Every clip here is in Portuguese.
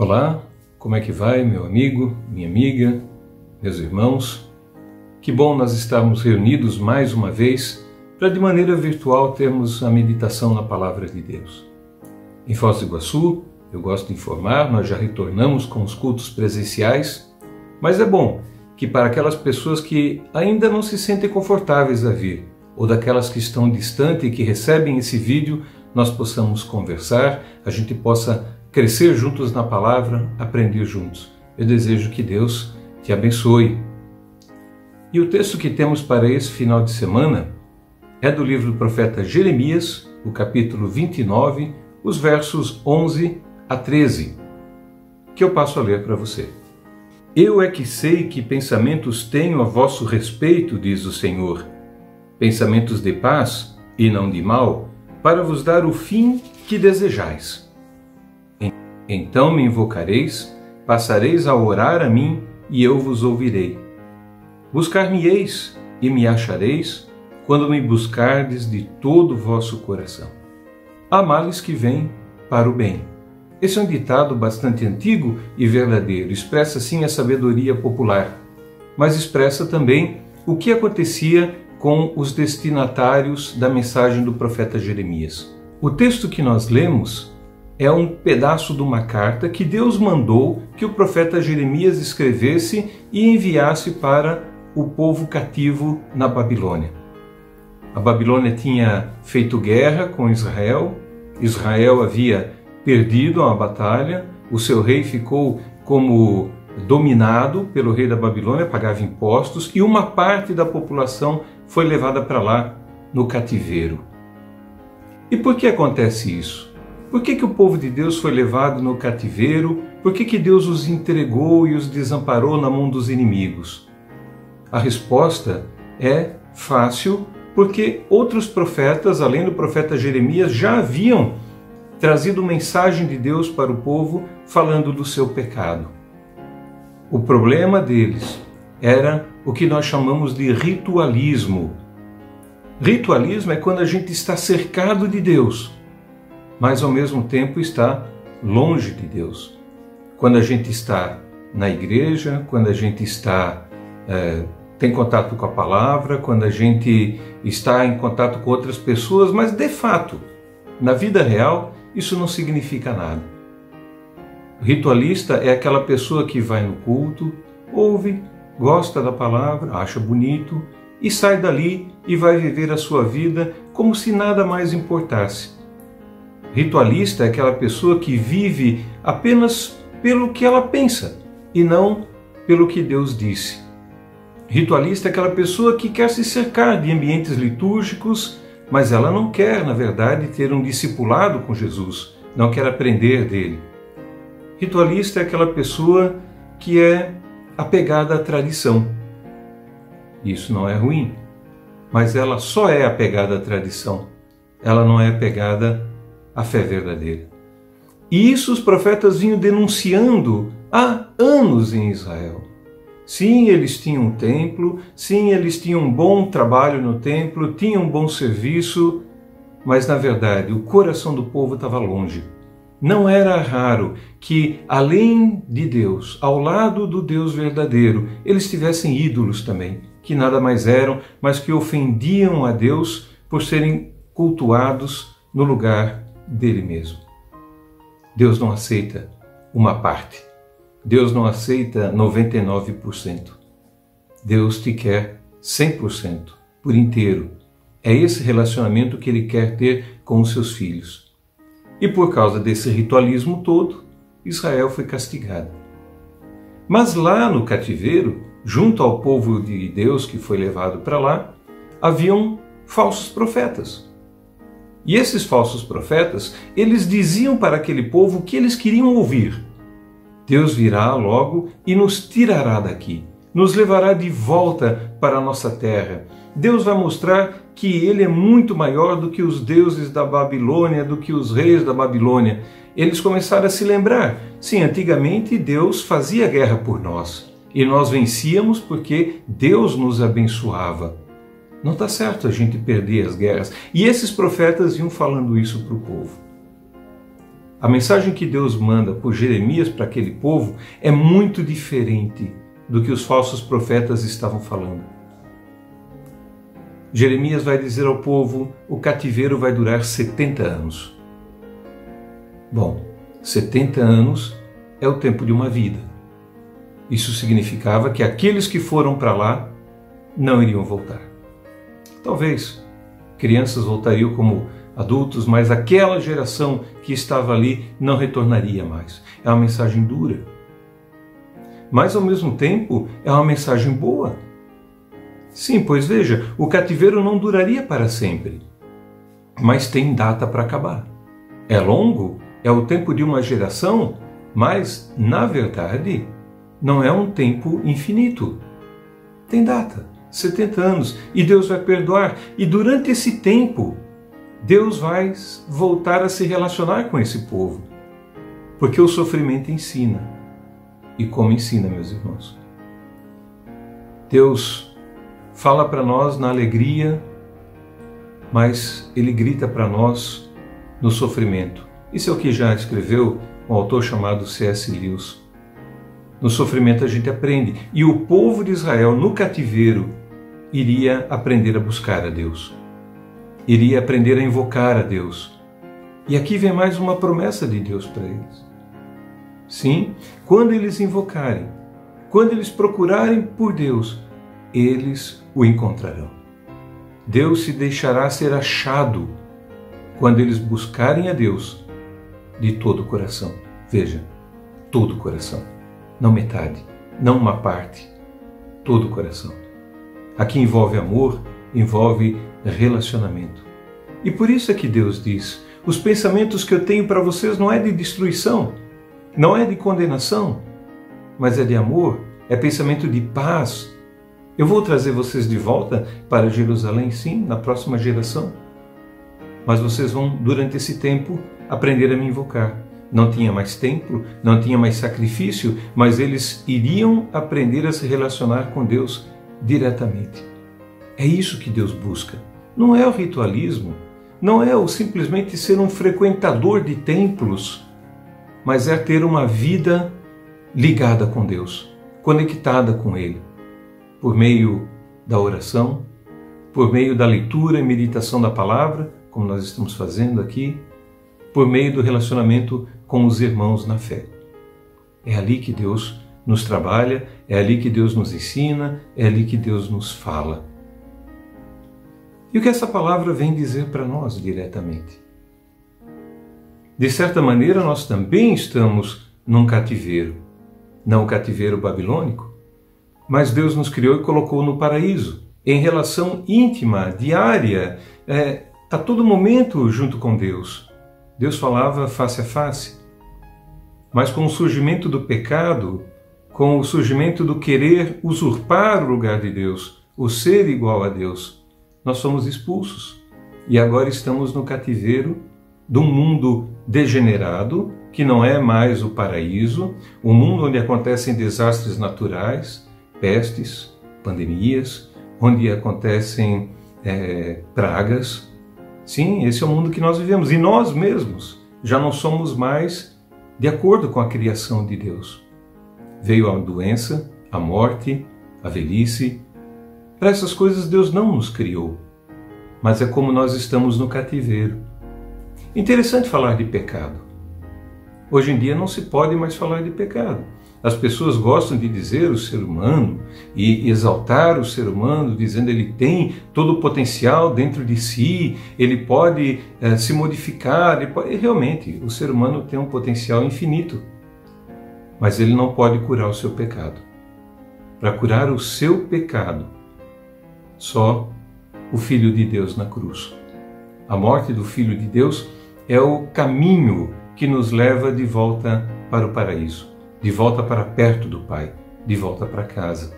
Olá, como é que vai, meu amigo, minha amiga, meus irmãos? Que bom nós estarmos reunidos mais uma vez para de maneira virtual termos a meditação na Palavra de Deus. Em Foz do Iguaçu, eu gosto de informar, nós já retornamos com os cultos presenciais, mas é bom que para aquelas pessoas que ainda não se sentem confortáveis a vir, ou daquelas que estão distantes e que recebem esse vídeo, nós possamos conversar, a gente possa crescer juntos na palavra, aprender juntos. Eu desejo que Deus te abençoe. E o texto que temos para esse final de semana é do livro do profeta Jeremias, o capítulo 29, os versos 11 a 13, que eu passo a ler para você. Eu é que sei que pensamentos tenho a vosso respeito, diz o Senhor, pensamentos de paz e não de mal, para vos dar o fim que desejais. Então me invocareis, passareis a orar a mim, e eu vos ouvirei. Buscar-me-eis, e me achareis, quando me buscardes de todo o vosso coração. Há males que vêm para o bem. Esse é um ditado bastante antigo e verdadeiro, expressa sim a sabedoria popular, mas expressa também o que acontecia com os destinatários da mensagem do profeta Jeremias. O texto que nós lemos é um pedaço de uma carta que Deus mandou que o profeta Jeremias escrevesse e enviasse para o povo cativo na Babilônia. A Babilônia tinha feito guerra com Israel, Israel havia perdido uma batalha, o seu rei ficou como dominado pelo rei da Babilônia, pagava impostos, e uma parte da população foi levada para lá no cativeiro. E por que acontece isso? Por que o povo de Deus foi levado no cativeiro? Por que Deus os entregou e os desamparou na mão dos inimigos? A resposta é fácil, porque outros profetas, além do profeta Jeremias, já haviam trazido mensagem de Deus para o povo falando do seu pecado. O problema deles era o que nós chamamos de ritualismo. Ritualismo é quando a gente está cercado de Deus, mas ao mesmo tempo está longe de Deus. Quando a gente está na igreja, quando a gente tem contato com a palavra, quando a gente está em contato com outras pessoas, mas de fato, na vida real, isso não significa nada. O ritualista é aquela pessoa que vai no culto, ouve, gosta da palavra, acha bonito e sai dali e vai viver a sua vida como se nada mais importasse. Ritualista é aquela pessoa que vive apenas pelo que ela pensa e não pelo que Deus disse. Ritualista é aquela pessoa que quer se cercar de ambientes litúrgicos, mas ela não quer, na verdade, ter um discipulado com Jesus, não quer aprender dele. Ritualista é aquela pessoa que é apegada à tradição. Isso não é ruim, mas ela só é apegada à tradição, ela não é apegada à fé verdadeira. E isso os profetas vinham denunciando há anos em Israel. Sim, eles tinham um templo, sim, eles tinham um bom trabalho no templo, tinham um bom serviço, mas na verdade o coração do povo estava longe. Não era raro que, além de Deus, ao lado do Deus verdadeiro, eles tivessem ídolos também, que nada mais eram, mas que ofendiam a Deus por serem cultuados no lugar dele mesmo. Deus não aceita uma parte. Deus não aceita 99%. Deus te quer 100%, por inteiro. É esse relacionamento que Ele quer ter com os seus filhos. E por causa desse ritualismo todo, Israel foi castigado. Mas lá no cativeiro, junto ao povo de Deus que foi levado para lá, haviam falsos profetas. E esses falsos profetas, eles diziam para aquele povo o que eles queriam ouvir. Deus virá logo e nos tirará daqui, nos levará de volta para a nossa terra. Deus vai mostrar que Ele é muito maior do que os deuses da Babilônia, do que os reis da Babilônia. Eles começaram a se lembrar, sim, antigamente Deus fazia guerra por nós e nós vencíamos porque Deus nos abençoava. Não está certo a gente perder as guerras. E esses profetas iam falando isso para o povo. A mensagem que Deus manda por Jeremias para aquele povo é muito diferente do que os falsos profetas estavam falando. Jeremias vai dizer ao povo: o cativeiro vai durar 70 anos. Bom, 70 anos é o tempo de uma vida. Isso significava que aqueles que foram para lá não iriam voltar. Talvez crianças voltariam como adultos, mas aquela geração que estava ali não retornaria mais. É uma mensagem dura. Mas ao mesmo tempo é uma mensagem boa. Sim, pois veja, o cativeiro não duraria para sempre, mas tem data para acabar. É longo, é o tempo de uma geração, mas, na verdade, não é um tempo infinito. Tem data, 70 anos, e Deus vai perdoar. E durante esse tempo, Deus vai voltar a se relacionar com esse povo, porque o sofrimento ensina. E como ensina, meus irmãos? Deus fala para nós na alegria, mas Ele grita para nós no sofrimento. Isso é o que já escreveu um autor chamado C.S. Lewis. No sofrimento a gente aprende. E o povo de Israel, no cativeiro, iria aprender a buscar a Deus. Iria aprender a invocar a Deus. E aqui vem mais uma promessa de Deus para eles. Sim, quando eles invocarem, quando eles procurarem por Deus, eles o encontrarão. Deus se deixará ser achado quando eles buscarem a Deus de todo o coração. Veja, todo o coração. Não metade, não uma parte. Todo o coração. Aqui envolve amor, envolve relacionamento. E por isso é que Deus diz: os pensamentos que eu tenho para vocês não é de destruição, não é de condenação, mas é de amor, é pensamento de paz. Eu vou trazer vocês de volta para Jerusalém, sim, na próxima geração. Mas vocês vão, durante esse tempo, aprender a me invocar. Não tinha mais templo, não tinha mais sacrifício, mas eles iriam aprender a se relacionar com Deus diretamente. É isso que Deus busca. Não é o ritualismo, não é o simplesmente ser um frequentador de templos, mas é ter uma vida ligada com Deus, conectada com Ele. Por meio da oração, por meio da leitura e meditação da palavra, como nós estamos fazendo aqui, por meio do relacionamento com os irmãos na fé. É ali que Deus nos trabalha, é ali que Deus nos ensina, é ali que Deus nos fala. E o que essa palavra vem dizer para nós diretamente? De certa maneira, nós também estamos num cativeiro, não o cativeiro babilônico, mas Deus nos criou e colocou no paraíso, em relação íntima, diária, a todo momento junto com Deus. Deus falava face a face, mas com o surgimento do pecado, com o surgimento do querer usurpar o lugar de Deus, o ser igual a Deus, nós fomos expulsos e agora estamos no cativeiro de um mundo degenerado, que não é mais o paraíso, um mundo onde acontecem desastres naturais, pestes, pandemias, onde acontecem pragas. Sim, esse é o mundo que nós vivemos. E nós mesmos já não somos mais de acordo com a criação de Deus. Veio a doença, a morte, a velhice. Para essas coisas Deus não nos criou. Mas é como nós estamos no cativeiro. Interessante falar de pecado. Hoje em dia não se pode mais falar de pecado. As pessoas gostam de dizer o ser humano e exaltar o ser humano, dizendo que ele tem todo o potencial dentro de si, ele pode se modificar. Realmente, o ser humano tem um potencial infinito, mas ele não pode curar o seu pecado. Para curar o seu pecado, só o Filho de Deus na cruz. A morte do Filho de Deus é o caminho que nos leva de volta para o paraíso, de volta para perto do Pai, de volta para casa.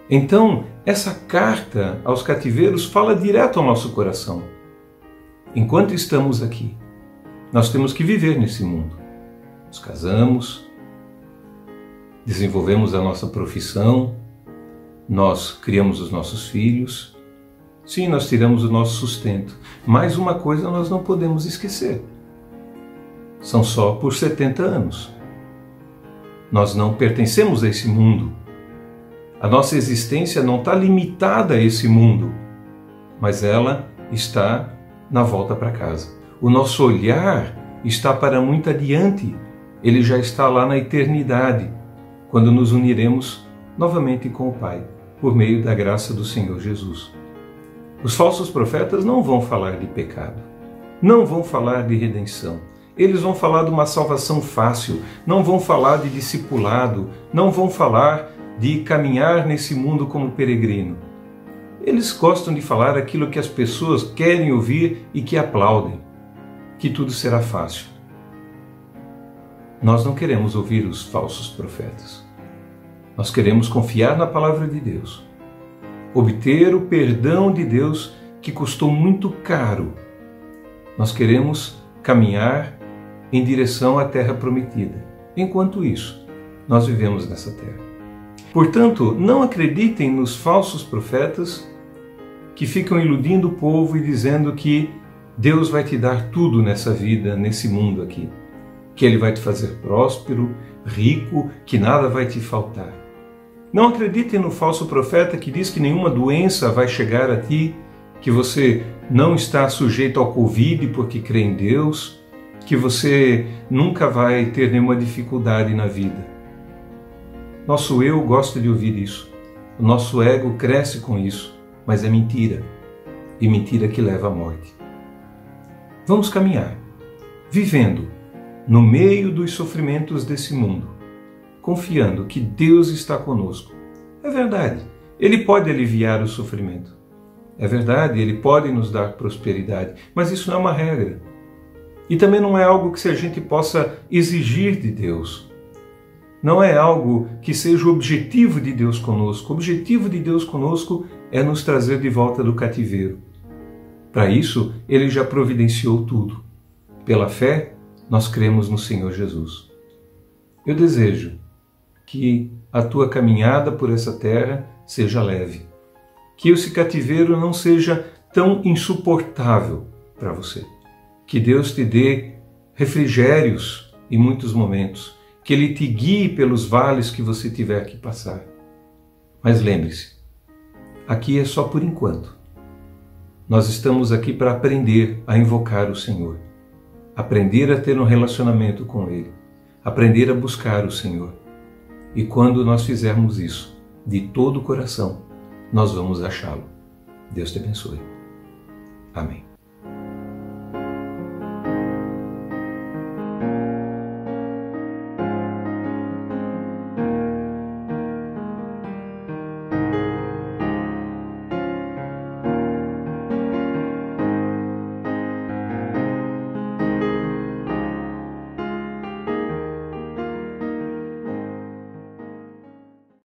Então, essa carta aos cativeiros fala direto ao nosso coração. Enquanto estamos aqui, nós temos que viver nesse mundo. Nos casamos, desenvolvemos a nossa profissão, nós criamos os nossos filhos. Sim, nós tiramos o nosso sustento. Mas uma coisa nós não podemos esquecer. são só por 70 anos. Nós não pertencemos a esse mundo. A nossa existência não está limitada a esse mundo, mas ela está na volta para casa. O nosso olhar está para muito adiante. Ele já está lá na eternidade, quando nos uniremos novamente com o Pai, por meio da graça do Senhor Jesus. Os falsos profetas não vão falar de pecado, não vão falar de redenção. Eles vão falar de uma salvação fácil, não vão falar de discipulado, não vão falar de caminhar nesse mundo como peregrino. Eles gostam de falar aquilo que as pessoas querem ouvir e que aplaudem, que tudo será fácil. Nós não queremos ouvir os falsos profetas. Nós queremos confiar na palavra de Deus, obter o perdão de Deus que custou muito caro. Nós queremos caminhar em direção à terra prometida. Enquanto isso, nós vivemos nessa terra. Portanto, não acreditem nos falsos profetas que ficam iludindo o povo e dizendo que Deus vai te dar tudo nessa vida, nesse mundo aqui. Que Ele vai te fazer próspero, rico, que nada vai te faltar. Não acreditem no falso profeta que diz que nenhuma doença vai chegar a ti, que você não está sujeito ao Covid porque crê em Deus, que você nunca vai ter nenhuma dificuldade na vida. Nosso eu gosta de ouvir isso. O nosso ego cresce com isso, mas é mentira. E mentira que leva à morte. Vamos caminhar, vivendo no meio dos sofrimentos desse mundo, confiando que Deus está conosco. É verdade, Ele pode aliviar o sofrimento. É verdade, Ele pode nos dar prosperidade, mas isso não é uma regra. E também não é algo que a gente possa exigir de Deus. Não é algo que seja o objetivo de Deus conosco. O objetivo de Deus conosco é nos trazer de volta do cativeiro. Para isso, Ele já providenciou tudo. Pela fé, nós cremos no Senhor Jesus. Eu desejo que a tua caminhada por essa terra seja leve. Que esse cativeiro não seja tão insuportável para você. Que Deus te dê refrigérios em muitos momentos. Que Ele te guie pelos vales que você tiver que passar. Mas lembre-se, aqui é só por enquanto. Nós estamos aqui para aprender a invocar o Senhor. Aprender a ter um relacionamento com Ele. Aprender a buscar o Senhor. E quando nós fizermos isso, de todo o coração, nós vamos achá-lo. Deus te abençoe. Amém.